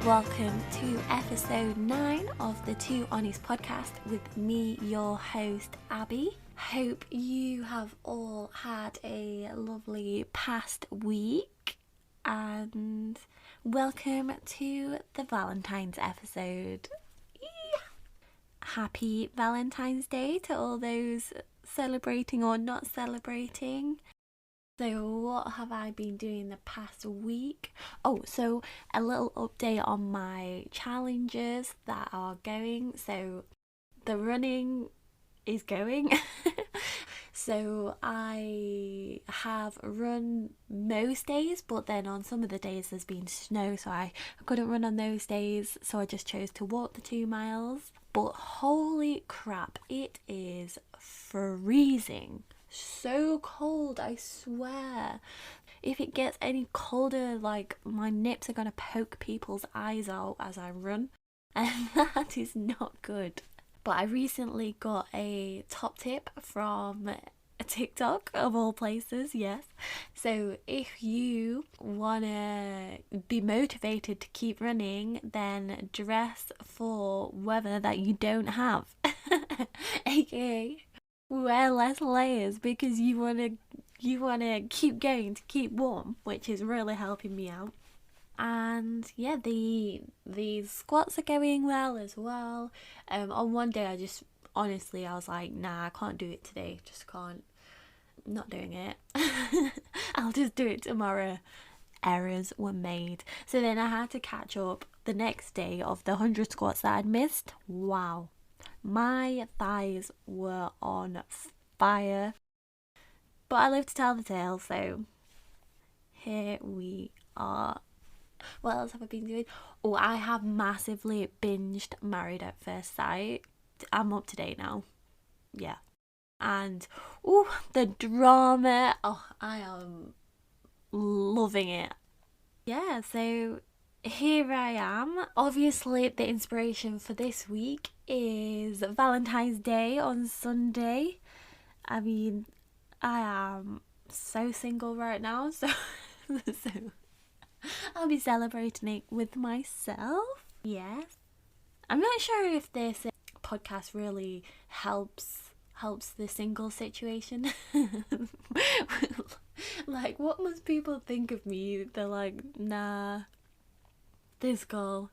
Welcome to episode 9 of the Two Honest podcast with me, your host, Abby. Hope you have all had a lovely past week and welcome to the Valentine's episode. Happy Valentine's Day to all those celebrating or not celebrating. So what have I been doing the past week? So a little update on my challenges that are going. So the running is going. So I have run most days, but then on some of the days there's been snow, so I couldn't run on those days, so I just chose to walk the 2 miles. But holy crap, it is freezing. So cold, I swear. If it gets any colder, like, my nips are gonna poke people's eyes out as I run, and that is not good. But I recently got a top tip from a TikTok, of all places, yes. So if you wanna be motivated to keep running, then dress for weather that you don't have. AKA wear less layers because you wanna keep going to keep warm, which is really helping me out. And yeah, the squats are going well as well. On one day I was like, nah, I can't do it today, just can't, not doing it. I'll just do it tomorrow. Errors were made. So then I had to catch up the next day of the 100 squats that I'd missed. Wow, my thighs were on fire, but I live to tell the tale, so here we are. What else have I been doing? I have massively binged Married at First Sight. I'm up to date now. Yeah. And the drama. I am loving it. Yeah, so here I am. Obviously, the inspiration for this week is Valentine's Day on Sunday. I mean, I am so single right now, so I'll be celebrating it with myself. Yes. I'm not sure if this podcast really helps the single situation. Like, what must people think of me? They're like, nah, this girl,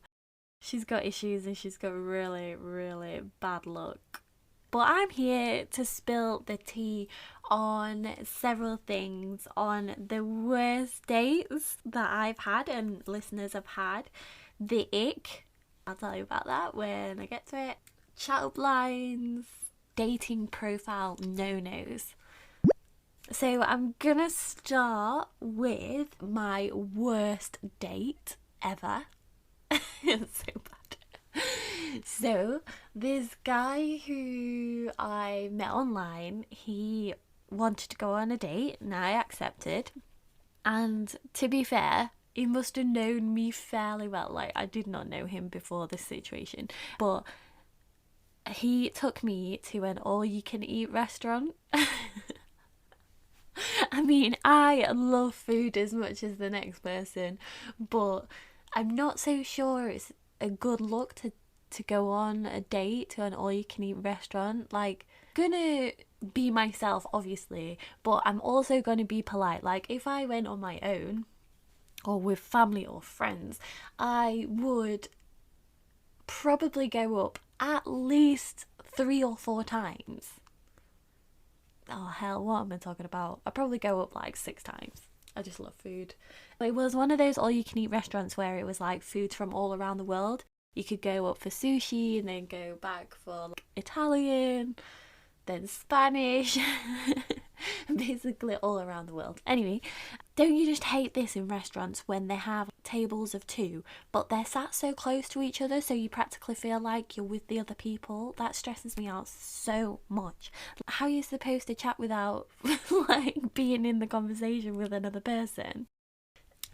she's got issues and she's got really, really bad luck. But I'm here to spill the tea on several things, on the worst dates that I've had and listeners have had, the ick, I'll tell you about that when I get to it, chat up lines, dating profile no-nos. So I'm gonna start with my worst date ever. It's so bad. So this guy who I met online, he wanted to go on a date and I accepted. And to be fair, he must have known me fairly well. Like, I did not know him before this situation, but he took me to an all-you-can-eat restaurant. I mean, I love food as much as the next person, but I'm not so sure it's a good look to go on a date to an all-you-can-eat restaurant. Like, gonna be myself, obviously, but I'm also gonna be polite. Like, if I went on my own or with family or friends, I would probably go up at least 3 or 4 times. Oh hell, what am I talking about? I'd probably go up like 6 times. I just love food. It was one of those all-you-can-eat restaurants where it was like foods from all around the world. You could go up for sushi and then go back for like Italian, then Spanish, basically all around the world. Anyway, don't you just hate this in restaurants when they have tables of 2, but they're sat so close to each other so you practically feel like you're with the other people? That stresses me out so much. How are you supposed to chat without like being in the conversation with another person?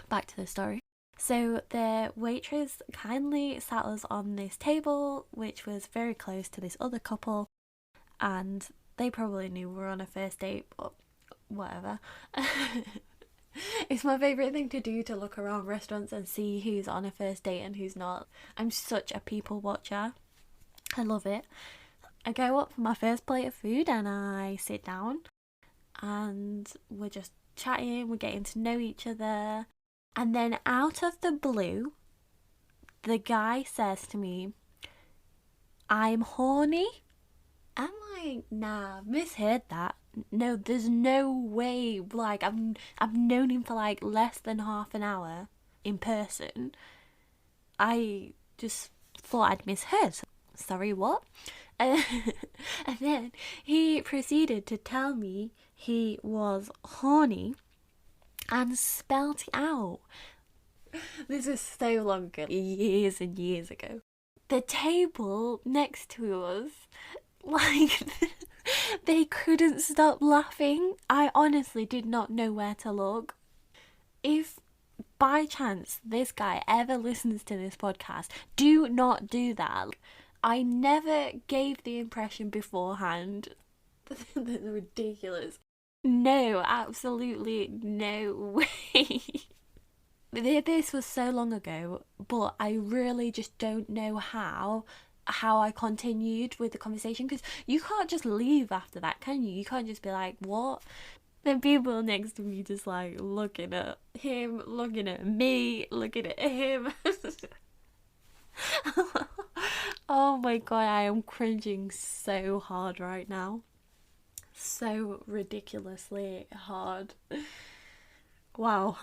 Back to the story. So the waitress kindly sat us on this table, which was very close to this other couple, and they probably knew we were on a first date, but whatever. It's my favourite thing to do, to look around restaurants and see who's on a first date and who's not. I'm such a people watcher. I love it. I go up for my first plate of food and I sit down and we're just chatting, we're getting to know each other. And then out of the blue, the guy says to me, "I'm horny." I'm like, nah, misheard that. No, there's no way. Like, I've known him for like less than half an hour in person. I just thought I'd misheard. Sorry, what? And then he proceeded to tell me he was horny and spelt it out. This was so long ago, years and years ago. The table next to us, like, they couldn't stop laughing. I honestly did not know where to look. If by chance this guy ever listens to this podcast, do not do that. I never gave the impression beforehand. That's ridiculous. No, absolutely no way. This was so long ago, but I really just don't know how I continued with the conversation, because you can't just leave after that, can you? You can't just be like, what? Then people next to me just like looking at him, looking at me, looking at him. Oh my god, I am cringing so hard right now. So ridiculously hard. Wow.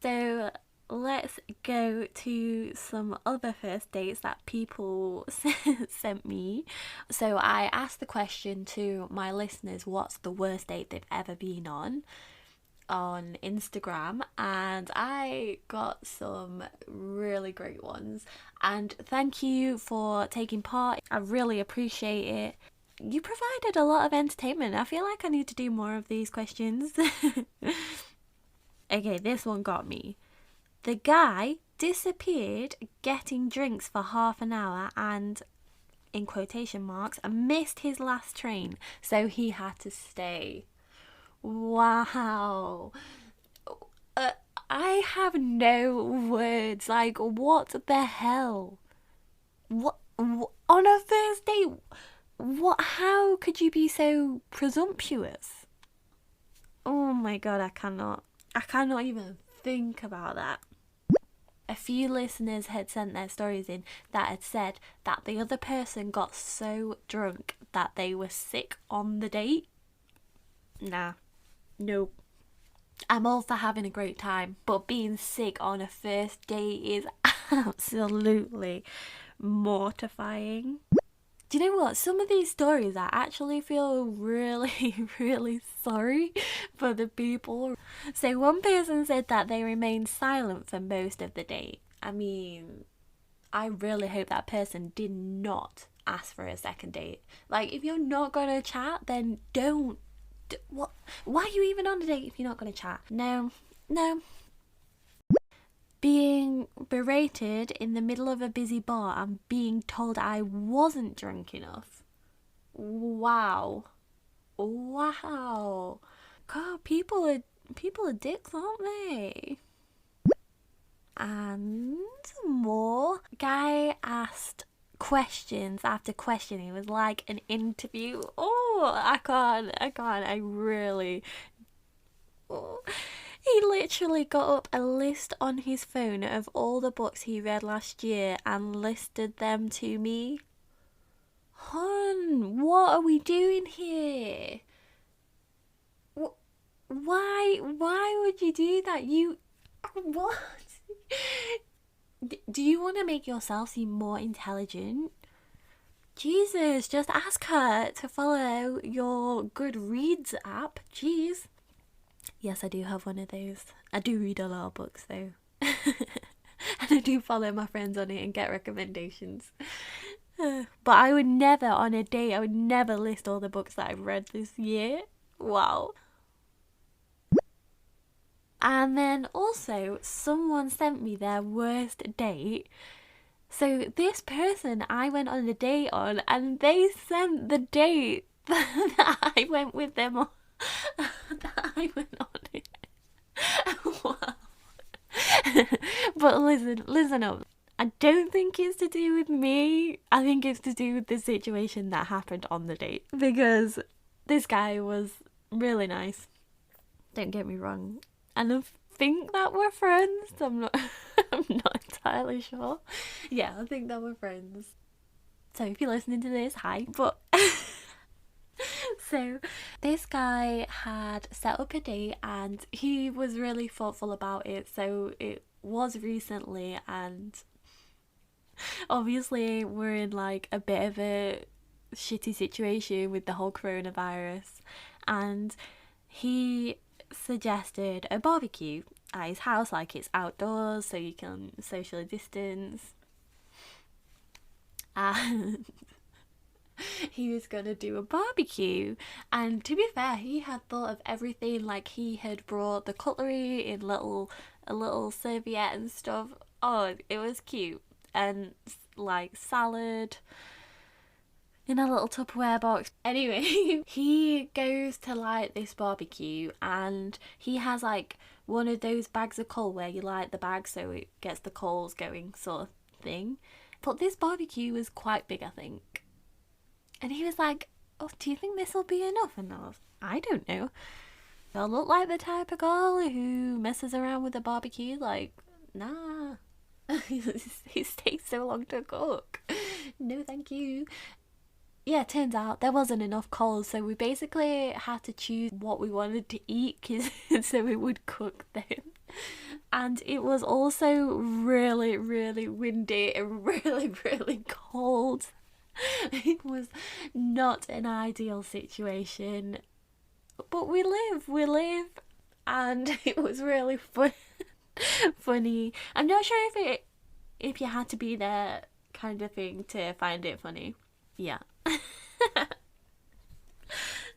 So let's go to some other first dates that people sent me. So I asked the question to my listeners, what's the worst date they've ever been on Instagram, and I got some really great ones. And thank you for taking part. I really appreciate it. You provided a lot of entertainment. I feel like I need to do more of these questions. Okay, this one got me. The guy disappeared getting drinks for half an hour and, in quotation marks, missed his last train, so he had to stay. Wow. I have no words. Like, what the hell? What on a first date? What? How could you be so presumptuous? Oh my god, I cannot even think about that. A few listeners had sent their stories in that had said that the other person got so drunk that they were sick on the date. Nah, nope. I'm all for having a great time, but being sick on a first date is absolutely mortifying. Do you know what? Some of these stories, I actually feel really, really sorry for the people. So one person said that they remained silent for most of the date. I mean, I really hope that person did not ask for a second date. Like, if you're not gonna chat, then don't. What? Why are you even on a date if you're not gonna chat? No. Being berated in the middle of a busy bar and being told I wasn't drunk enough. Wow. God, people are dicks, aren't they? And more. Guy asked questions after question. It was like an interview. Oh, I can't. I really. Oh. He literally got up a list on his phone of all the books he read last year and listed them to me. Hun, what are we doing here? Why would you do that? What? Do you want to make yourself seem more intelligent? Jesus, just ask her to follow your Goodreads app. Jeez. Yes, I do have one of those. I do read a lot of books though. And I do follow my friends on it and get recommendations. But I would never, on a date, I would never list all the books that I've read this year. Wow. And then also, someone sent me their worst date. So this person I went on a date on, and they sent the date that I went with them on. that I went on it. Wow. But listen up. I don't think it's to do with me. I think it's to do with the situation that happened on the date. Because this guy was really nice. Don't get me wrong. And I think that we're friends. I'm not I'm not entirely sure. Yeah, I think that we're friends. So if you're listening to this, hi. But so this guy had set up a date and he was really thoughtful about it. So it was recently, and obviously we're in like a bit of a shitty situation with the whole coronavirus, and he suggested a barbecue at his house, like it's outdoors so you can socially distance, and he was gonna do a barbecue. And to be fair, he had thought of everything. Like, he had brought the cutlery in a little serviette and stuff. Oh, it was cute. And like salad in a little Tupperware box. Anyway, he goes to light this barbecue and he has like one of those bags of coal where you light the bag so it gets the coals going, sort of thing. But this barbecue was quite big, I think. And he was like, oh, do you think this will be enough? And I don't know. I look like the type of girl who messes around with a barbecue. Like, nah. It takes so long to cook. No, thank you. Yeah, turns out there wasn't enough coals, so we basically had to choose what we wanted to eat so we would cook them. And it was also really, really windy and really, really cold. It was not an ideal situation, but we live, and it was really funny. I'm not sure if you had to be there kind of thing to find it funny. Yeah.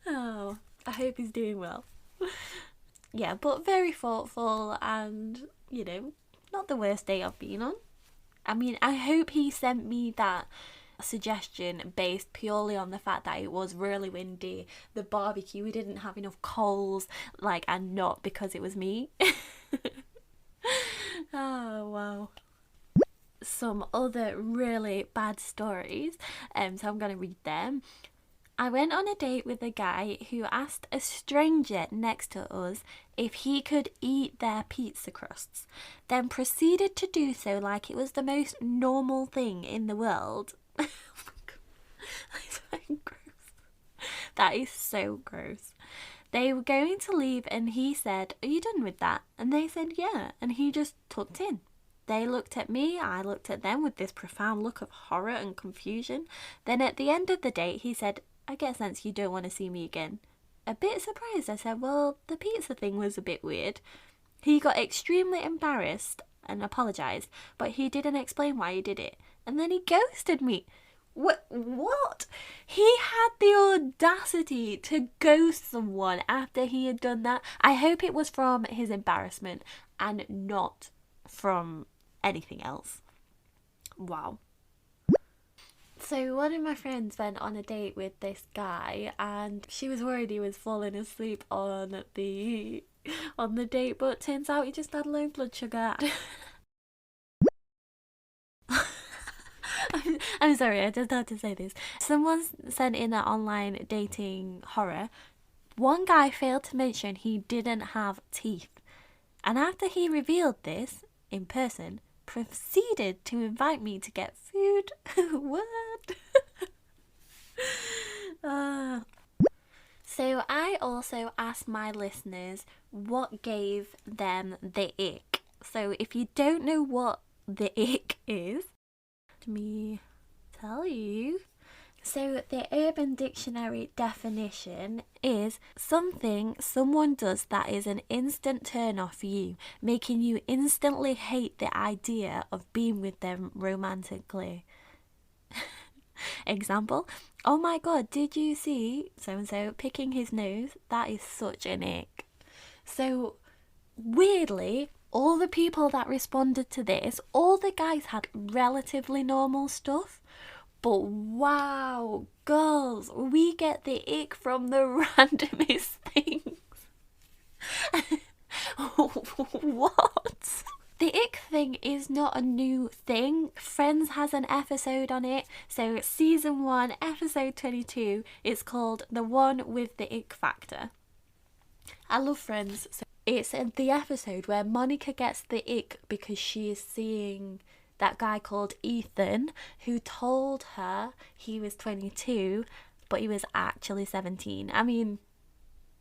Oh, I hope he's doing well. Yeah, but very thoughtful and, not the worst day I've been on. I mean, I hope he sent me that suggestion based purely on the fact that it was really windy, the barbecue, we didn't have enough coals, and not because it was me. Oh, wow. Some other really bad stories, so I'm going to read them. I went on a date with a guy who asked a stranger next to us if he could eat their pizza crusts, then proceeded to do so like it was the most normal thing in the world. Oh my God. That's so gross. That is so gross. They were going to leave and he said, "Are you done with that?" And they said, "Yeah." And he just tucked in. They looked at me, I looked at them with this profound look of horror and confusion. Then at the end of the date, he said, "I get a sense you don't want to see me again." A bit surprised, I said, "Well, the pizza thing was a bit weird." He got extremely embarrassed and apologised, but he didn't explain why he did it. And then he ghosted me. What? He had the audacity to ghost someone after he had done that. I hope it was from his embarrassment and not from anything else. Wow. So one of my friends went on a date with this guy and she was worried he was falling asleep on the date, but turns out he just had low blood sugar. I'm sorry, I just had to say this. Someone sent in an online dating horror. One guy failed to mention he didn't have teeth. And after he revealed this in person, proceeded to invite me to get food. What? So I also asked my listeners what gave them the ick. So if you don't know what the ick is, let me tell you. So the Urban Dictionary definition is something someone does that is an instant turn off for you, making you instantly hate the idea of being with them romantically. Example, "Oh my God, did you see so-and-so picking his nose? That is such an ick." So weirdly, all the people that responded to this, all the guys had relatively normal stuff. But wow, girls, we get the ick from the randomest things. What? The ick thing is not a new thing. Friends has an episode on it. So season 1, episode 22, it's called The One with the Ick Factor. I love Friends. So it's the episode where Monica gets the ick because she is seeing that guy called Ethan who told her he was 22 but he was actually 17. I mean,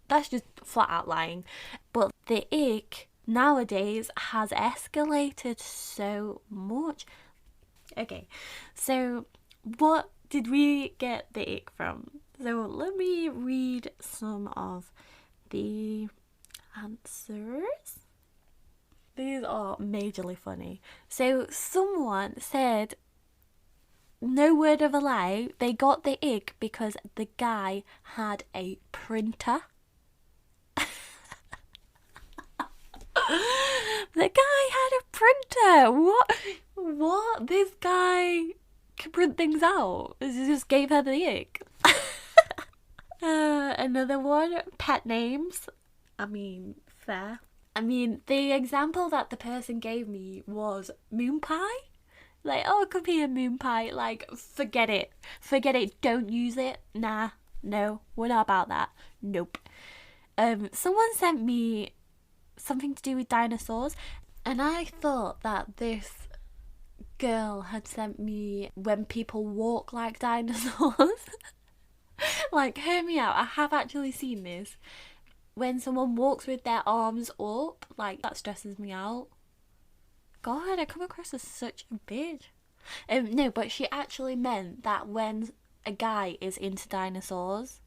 that's just flat out lying. But the ick nowadays has escalated so much. Okay, so what did we get the ick from? So let me read some of the answers. These are majorly funny. So someone said, no word of a lie, they got the ick because the guy had a printer. The guy had a printer. What? This guy can print things out. It just gave her the ick. Another one, pet names. I mean, fair. I mean, the example that the person gave me was moon pie. Like, oh, it could be a moon pie. Like, forget it. Forget it. Don't use it. Nah. No. We're not about that. Nope. Someone sent me something to do with dinosaurs, and I thought that this girl had sent me when people walk like dinosaurs. Like, hear me out. I have actually seen this. When someone walks with their arms up, like, that stresses me out. God, I come across as such a bitch. No, but she actually meant that when a guy is into dinosaurs.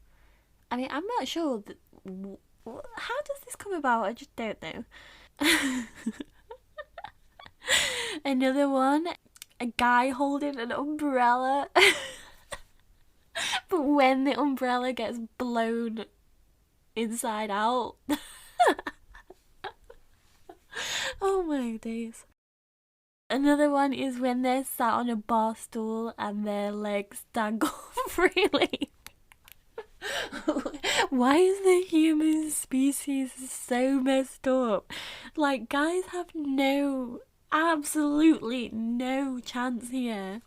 I mean, I'm not sure that, how does this come about? I just don't know. Another one, a guy holding an umbrella. But when the umbrella gets blown inside out. Oh my days. Another one is when they're sat on a bar stool and their legs dangle freely. Why is the human species so messed up? Like, guys have absolutely no chance here.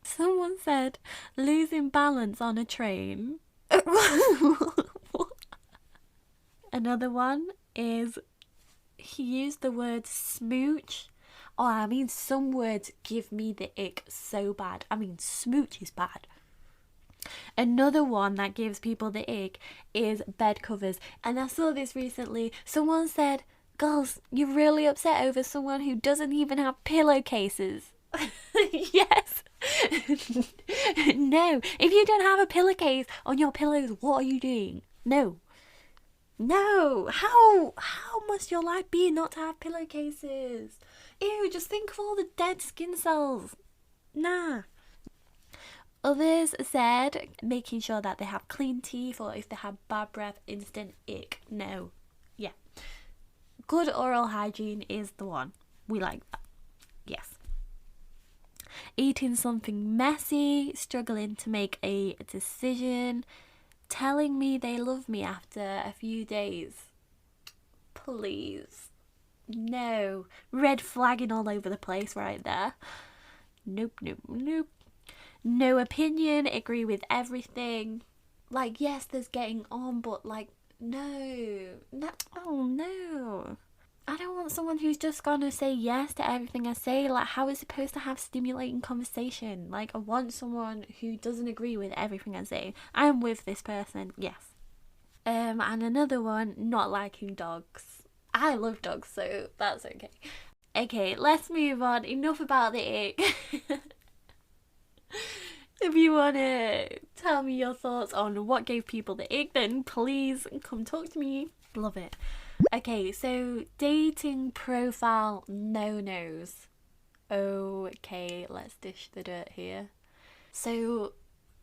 Someone said losing balance on a train. Another one is he used the word smooch. Oh, I mean, some words give me the ick so bad. I mean, smooch is bad. Another one that gives people the ick is bed covers. And I saw this recently. Someone said, girls, you're really upset over someone who doesn't even have pillowcases. Yes. No. If you don't have a pillowcase on your pillows, what are you doing? No. How must your life be not to have pillowcases? Ew, just think of all the dead skin cells. Nah. Others said making sure that they have clean teeth, or if they have bad breath, instant ick. No. Yeah. Good oral hygiene is the one. We like that. Yes. Eating something messy, struggling to make a decision, telling me they love me after a few days. Please. No. Red flagging all over the place right there. Nope. No opinion, agree with everything. Like, yes, there's getting on, but like, no. Oh no. I don't want someone who's just gonna say yes to everything I say. Like, how is it supposed to have stimulating conversation? Like, I want someone who doesn't agree with everything I say. I'm with this person, yes. And another one, not liking dogs. I love dogs, so that's okay. Okay, let's move on. Enough about the ick. If you want to tell me your thoughts on what gave people the ick, then please come talk to me. Love it. Okay, so dating profile no-nos. Okay, let's dish the dirt here. So,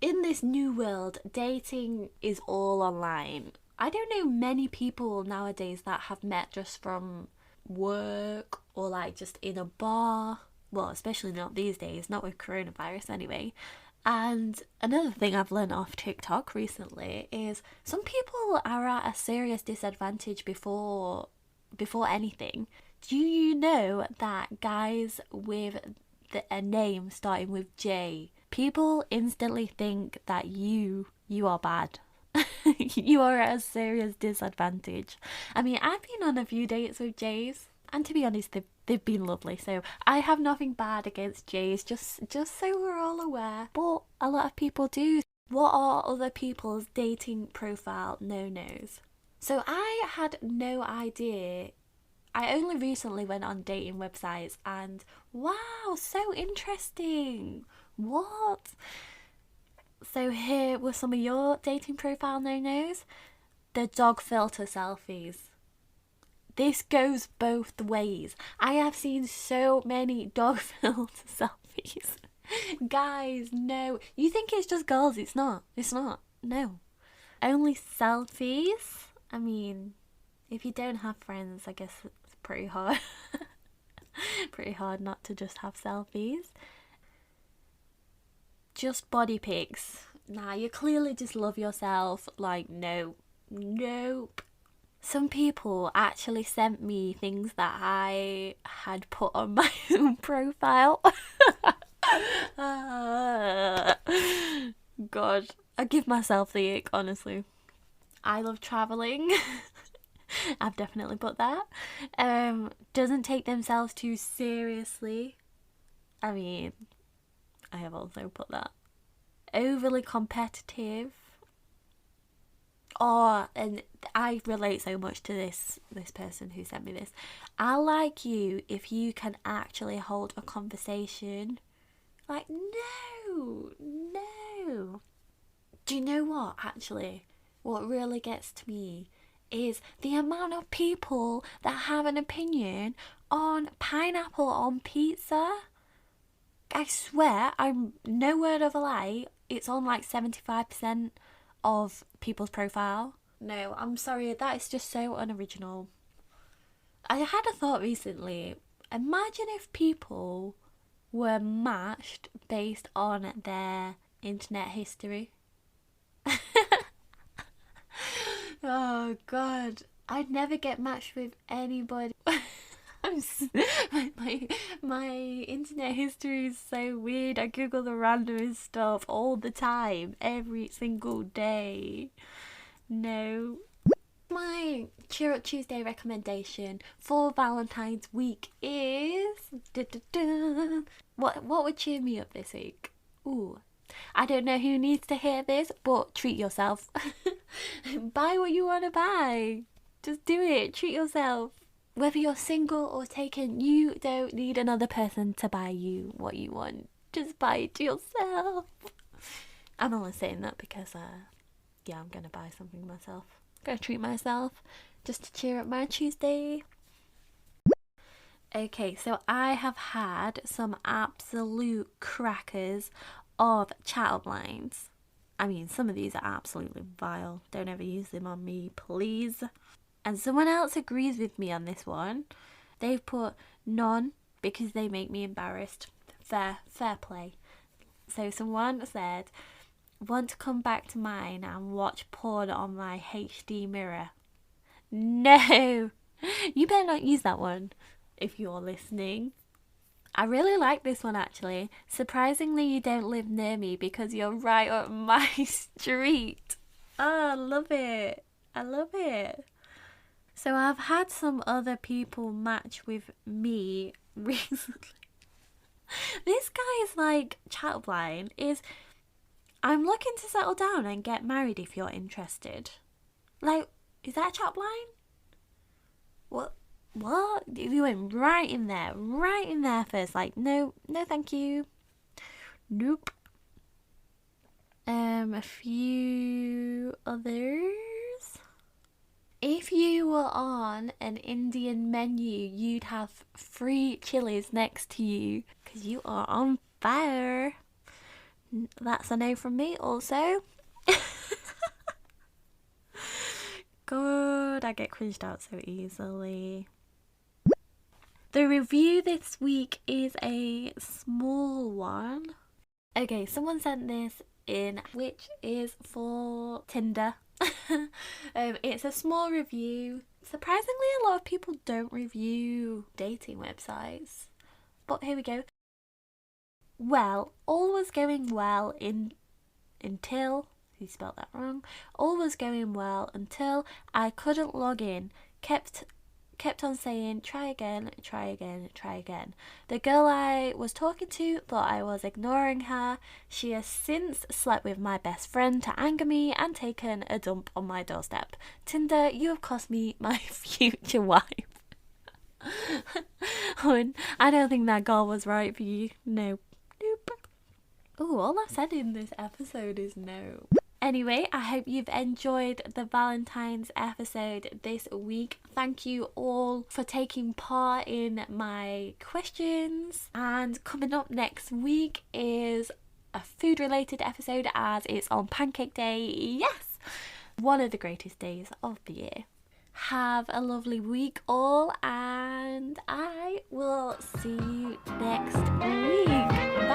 in this new world, dating is all online. I don't know many people nowadays that have met just from work or like just in a bar. Well, especially not these days, not with coronavirus anyway. And another thing I've learned off TikTok recently is some people are at a serious disadvantage before anything. Do you know that guys with a name starting with J, people instantly think that you are bad. You are at a serious disadvantage. I mean, I've been on a few dates with J's, and to be honest, they've been lovely. So I have nothing bad against J's, just so we're all aware. But a lot of people do. What are other people's dating profile no-nos? So I had no idea. I only recently went on dating websites and wow, so interesting. What? So here were some of your dating profile no-nos. The dog filter selfies. This goes both ways. I have seen so many dog filter selfies. Guys, no. You think it's just girls. It's not. It's not. No. Only selfies? I mean, if you don't have friends, I guess it's pretty hard. Pretty hard not to just have selfies. Just body pics. Nah, you clearly just love yourself. Like, no. Nope. Some people actually sent me things that I had put on my own profile. God, I give myself the ick, honestly. I love travelling. I've definitely put that. Doesn't take themselves too seriously. I mean, I have also put that. Overly competitive. Oh, and I relate so much to this person who sent me this. I like you if you can actually hold a conversation. Like, no. Do you know what, actually? What really gets to me is the amount of people that have an opinion on pineapple on pizza. I swear, I'm no word of a lie, it's on like 75% of people's profile. No, I'm sorry, that is just so unoriginal. I had a thought recently. Imagine if people were matched based on their internet history. Oh god, I'd never get matched with anybody. My internet history is so weird. I Google the randomest stuff all the time, every single day. No. My Cheer Up Tuesday recommendation for Valentine's week is what would cheer me up this week? Ooh, I don't know who needs to hear this, but treat yourself. Buy what you want to buy. Just do it. Treat yourself. Whether you're single or taken, you don't need another person to buy you what you want. Just buy it to yourself. I'm only saying that because, I'm going to buy something myself. I'm going to treat myself just to cheer up my Tuesday. Okay, so I have had some absolute crackers of chat lines. I mean, some of these are absolutely vile. Don't ever use them on me, please. And someone else agrees with me on this one. They've put none because they make me embarrassed. Fair play. So someone said, want to come back to mine and watch porn on my HD mirror. No, you better not use that one if you're listening. I really like this one actually. Surprisingly, you don't live near me because you're right up my street. Oh, I love it. I love it. So I've had some other people match with me recently. This guy's like chatline is, I'm looking to settle down and get married if you're interested. Like, is that a chatline? What? You went right in there first. Like, no, thank you. Nope. A few others. If you were on an Indian menu, you'd have free chilies next to you because you are on fire. That's a no from me also. God, I get cringed out so easily. The review this week is a small one. Okay, someone sent this in, which is for Tinder. It's a small review. Surprisingly, a lot of people don't review dating websites. But here we go. Well, all was going well until he spelled that wrong. All was going well until I couldn't log in. Kept on saying try again, try again, try again. The girl I was talking to thought I was ignoring her. She has since slept with my best friend to anger me and taken a dump on my doorstep. Tinder, you have cost me my future wife. I don't think that girl was right for you. No. Nope. Oh, all I've said in this episode is no. Anyway, I hope you've enjoyed the Valentine's episode this week. Thank you all for taking part in my questions. And coming up next week is a food related episode, as it's on Pancake Day. Yes! One of the greatest days of the year. Have a lovely week all, and I will see you next week. Bye.